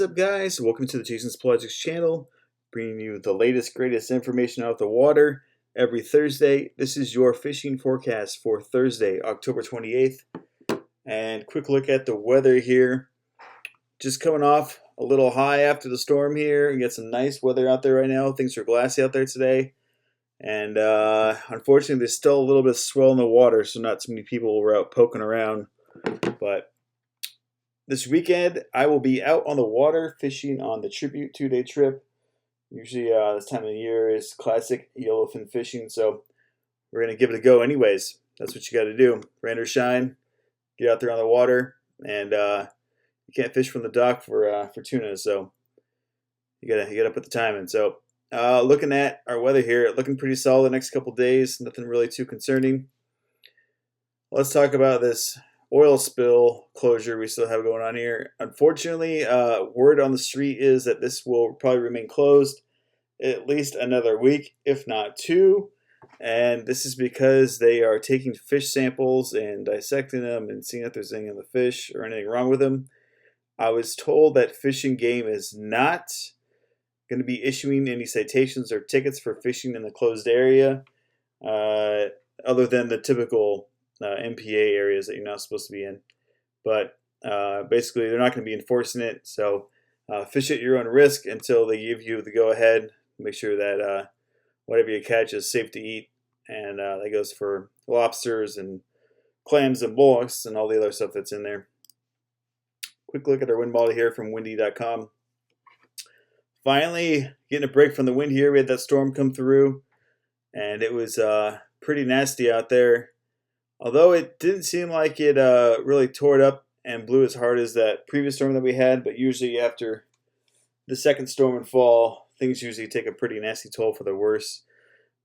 up, guys? Welcome to the Chasing Pelagics Channel, bringing you the latest, greatest information out of the water every Thursday. This is your fishing forecast for Thursday, October 28th. And quick look at the weather here. Just coming off a little high after the storm here. You got some nice weather out there right now. Things are glassy out there today. And unfortunately, there's still a little bit of swell in the water, so not too many people were out poking around. But this weekend, I will be out on the water fishing on the Tribute 2-day trip. Usually this time of the year is classic yellowfin fishing, so we're going to give it a go anyways. That's what you got to do. Rain or shine, get out there on the water, and you can't fish from the dock for tuna, so you gotta put the time in. So looking at our weather here, looking pretty solid the next couple days. Nothing really too concerning. Let's talk about this oil spill closure we still have going on here. Unfortunately, word on the street is that this will probably remain closed at least another week, if not two. And this is because they are taking fish samples and dissecting them and seeing if there's anything in the fish or anything wrong with them. I was told that Fish and Game is not going to be issuing any citations or tickets for fishing in the closed area, other than the typical MPA areas that you're not supposed to be in. But basically, they're not going to be enforcing it. So fish at your own risk until they give you the go-ahead. Make sure that whatever you catch is safe to eat. And that goes for lobsters and clams and mollusks and all the other stuff that's in there. Quick look at our wind model here from windy.com. Finally, getting a break from the wind here. We had that storm come through, and it was pretty nasty out there. Although it didn't seem like it really tore it up and blew as hard as that previous storm that we had, but usually after the second storm in fall, things usually take a pretty nasty toll for the worse.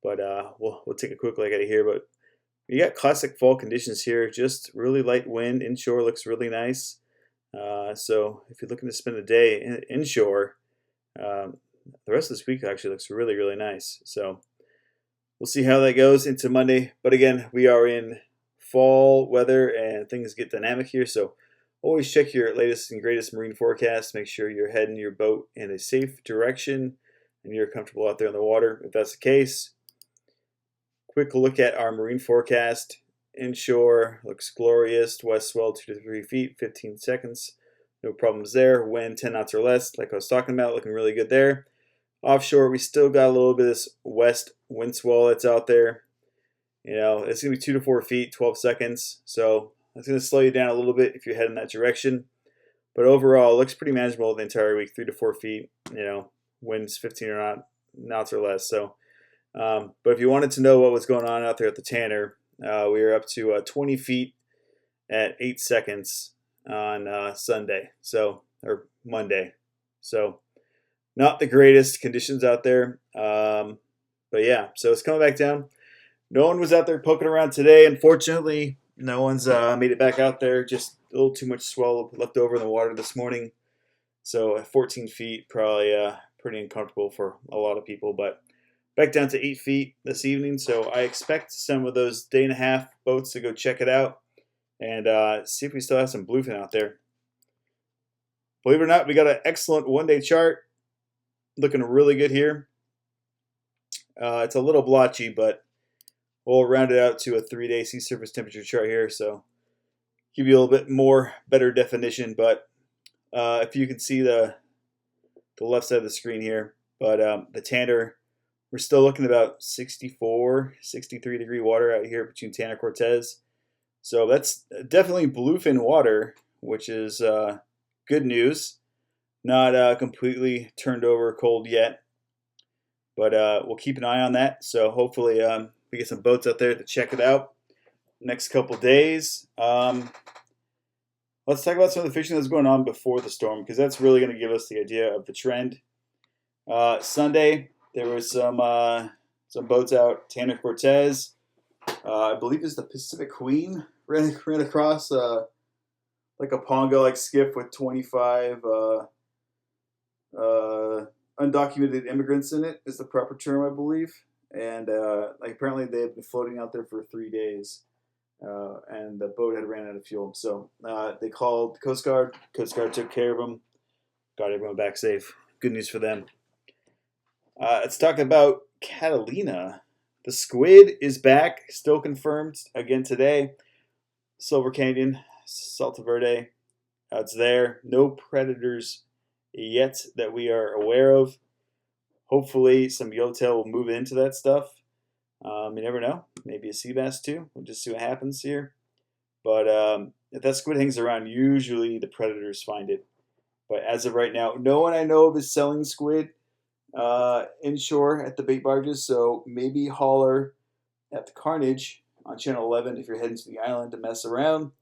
But we'll take a quick look at it here. But you got classic fall conditions here. Just really light wind. Inshore looks really nice. So if you're looking to spend a day inshore, the rest of this week actually looks really, really nice. So we'll see how that goes into Monday. But again, we are in fall weather and things get dynamic here, so always check your latest and greatest marine forecast. Make sure you're heading your boat in a safe direction and you're comfortable out there on the water. If that's the case, quick look at our marine forecast. Inshore looks glorious. West swell 2 to 3 feet, 15 seconds. No problems there. Wind 10 knots or less, like I was talking about, looking really good there. Offshore, we still got a little bit of this west wind swell that's out there. You know, it's going to be 2 to 4 feet, 12 seconds. So it's going to slow you down a little bit if you head in that direction. But overall, it looks pretty manageable the entire week, 3 to 4 feet. You know, winds 15 or knots or less. So, but if you wanted to know what was going on out there at the Tanner, we were up to 20 feet at 8 seconds on Sunday, or Monday. So not the greatest conditions out there. But yeah, so it's coming back down. No one was out there poking around today. Unfortunately, no one's made it back out there. Just a little too much swell left over in the water this morning. So 14 feet, probably pretty uncomfortable for a lot of people. But back down to 8 feet this evening. So I expect some of those day-and-a-half boats to go check it out and see if we still have some bluefin out there. Believe it or not, we got an excellent one-day chart. Looking really good here. It's a little blotchy, but we'll round it out to a 3-day sea surface temperature chart here, so give you a little bit more better definition. But if you can see the left side of the screen here, but the Tanner, we're still looking at about 64, 63 degree water out here between Tanner Cortez. So that's definitely bluefin water, which is good news. Not completely turned over cold yet, but we'll keep an eye on that. So hopefully we get some boats out there to check it out next couple days. Let's talk about some of the fishing that's going on before the storm, because that's really going to give us the idea of the trend. Sunday, there was some boats out. Tanner Cortez, I believe it's the Pacific Queen, ran across like a Pongo-like skiff with 25 undocumented immigrants in it, is the proper term, I believe. And like apparently they had been floating out there for 3 days, and the boat had ran out of fuel. So they called the Coast Guard. Coast Guard took care of them. got everyone back safe. Good news for them. Let's talk about Catalina. The squid is back, still confirmed again today. Silver Canyon, Salta Verde, it's there. No predators yet that we are aware of. Hopefully some Yellowtail will move into that stuff. You never know. Maybe a sea bass too. We'll just see what happens here. But if that squid hangs around, usually the predators find it. But as of right now, no one I know of is selling squid inshore at the bait barges. So maybe holler at the Carnage on Channel 11 if you're heading to the island to mess around.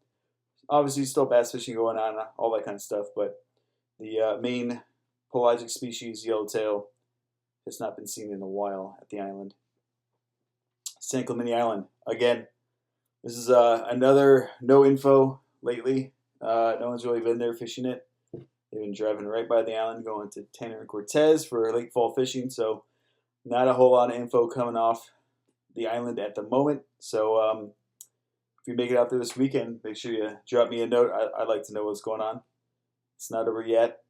Obviously, still bass fishing going on, all that kind of stuff. But the main pelagic species, Yellowtail, has not been seen in a while at the island. San Clemente Island. Again, this is another no info lately. No one's really been there fishing it. They've been driving right by the island going to Tanner and Cortez for late fall fishing. So not a whole lot of info coming off the island at the moment. So if you make it out there this weekend, make sure you drop me a note. I'd like to know what's going on. It's not over yet.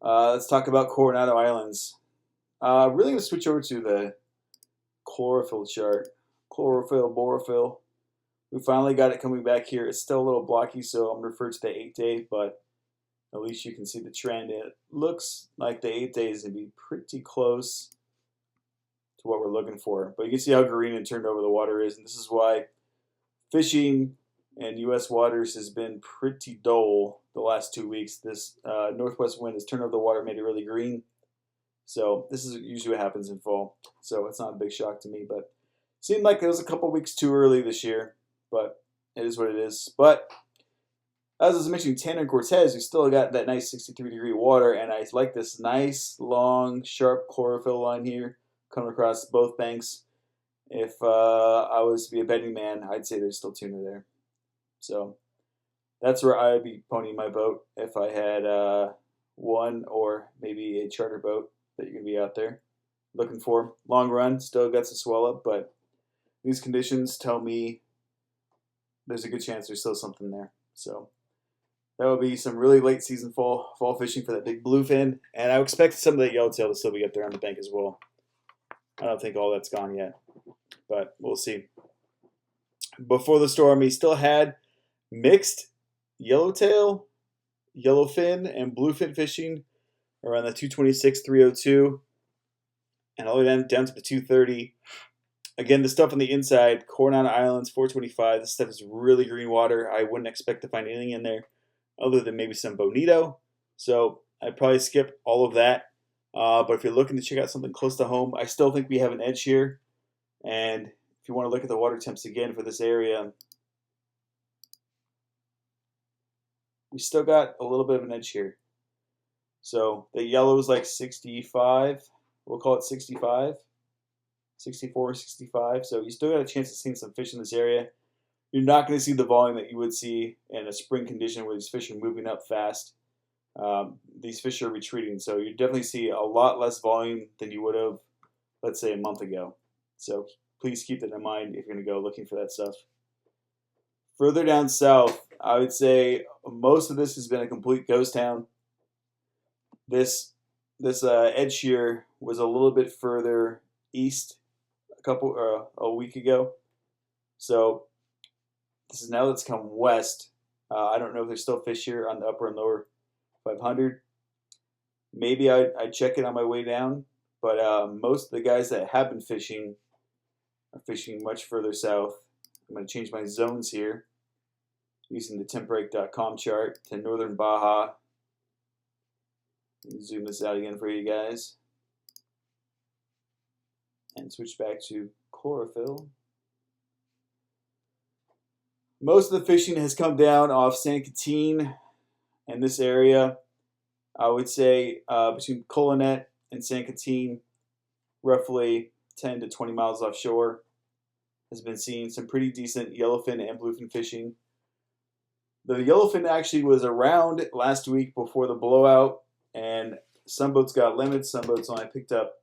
Let's talk about Coronado Islands. Really going to switch over to the chlorophyll chart. Chlorophyll, borophyll. We finally got it coming back here. It's still a little blocky, so I'm going to refer to the 8-day, but at least you can see the trend. It looks like the 8 days is going to be pretty close to what we're looking for. But you can see how green and turned over the water is, and this is why fishing in U.S. waters has been pretty dull the last 2 weeks. This northwest wind has turned over the water, made it really green. So this is usually what happens in fall. So it's not a big shock to me, but it seemed like it was a couple weeks too early this year. But it is what it is. But as I was mentioning, Tanner and Cortez, we still got that nice 63-degree water, and I like this nice, long, sharp chlorophyll line here coming across both banks. If I was to be a betting man, I'd say there's still tuna there. So that's where I would be ponying my boat if I had one or maybe a charter boat that you're going to be out there looking for. Long run, still got some swell up, but these conditions tell me there's a good chance there's still something there. So that would be some really late season fall fishing for that big bluefin, and I expect some of that yellowtail to still be up there on the bank as well. I don't think all that's gone yet, but we'll see. Before the storm, he still had mixed yellowtail, yellowfin, and bluefin fishing around the 226, 302, and all the way down to the 230. Again, the stuff on the inside, Coronado Islands, 425. This stuff is really green water. I wouldn't expect to find anything in there other than maybe some bonito. So I'd probably skip all of that. But if you're looking to check out something close to home, I still think we have an edge here. And if you want to look at the water temps again for this area, we still got a little bit of an edge here. So the yellow is like 65. We'll call it 65. 64, 65. So you still got a chance of seeing some fish in this area. You're not going to see the volume that you would see in a spring condition where these fish are moving up fast. These fish are retreating. So you definitely see a lot less volume than you would have, let's say, a month ago. So please keep that in mind if you're going to go looking for that stuff. Further down south, I would say most of this has been a complete ghost town. This edge here was a little bit further east a week ago. So this is now that's come west. I don't know if there's still fish here on the upper and lower 500. Maybe I'd check it on my way down. But most of the guys that have been fishing are fishing much further south. I'm going to change my zones here using the temperate.com chart to northern Baja. Zoom this out again for you guys. And switch back to chlorophyll. Most of the fishing has come down off San Quintin and this area. I would say between Colonet and San Quintin, roughly 10 to 20 miles offshore, has been seeing some pretty decent yellowfin and bluefin fishing. The yellowfin actually was around last week before the blowout, and some boats got limits. Some boats only picked up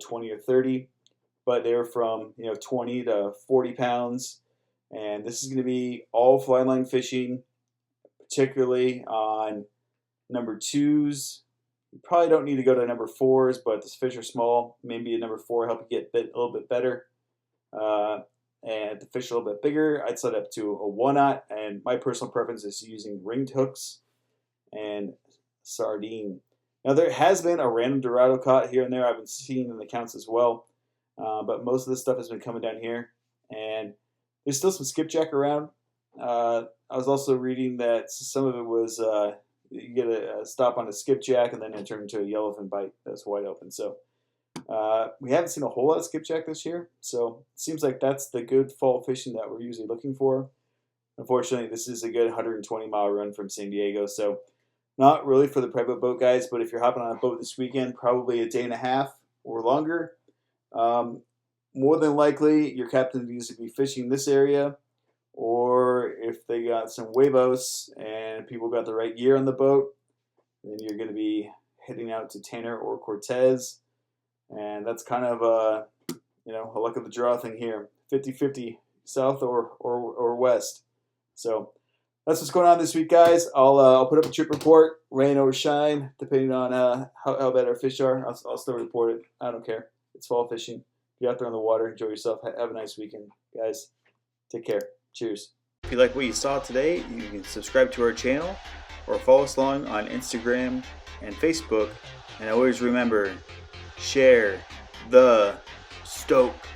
20 or 30, but they're from 20 to 40 pounds. And this is going to be all fly line fishing, particularly on number 2s. You probably don't need to go to number 4s, but this fish are small. Maybe a number 4 help you get a little bit better. And the fish are a little bit bigger, I'd set up to a 1/0, and my personal preference is using ringed hooks and sardine. Now there has been a random Dorado caught here and there. I've been seeing in the counts as well, but most of this stuff has been coming down here, and there's still some skipjack around. I was also reading that some of it was you get a stop on a skipjack and then it turned into a yellowfin bite that's wide open. So we haven't seen a whole lot of skipjack this year, so it seems like that's the good fall fishing that we're usually looking for. Unfortunately, this is a good 120-mile run from San Diego, so not really for the private boat guys, but if you're hopping on a boat this weekend, probably a day and a half or longer. More than likely, your captain needs to be fishing this area, or if they got some huevos and people got the right gear on the boat, then you're going to be heading out to Tanner or Cortez. And that's kind of a luck of the draw thing here. 50-50 south or west. So that's what's going on this week, guys. I'll put up a trip report, rain or shine, depending on how bad our fish are. I'll still report it. I don't care. It's fall fishing. Get out there on the water. Enjoy yourself. Have a nice weekend, guys. Take care. Cheers. If you like what you saw today, you can subscribe to our channel or follow us along on Instagram and Facebook. And always remember, share the stoke.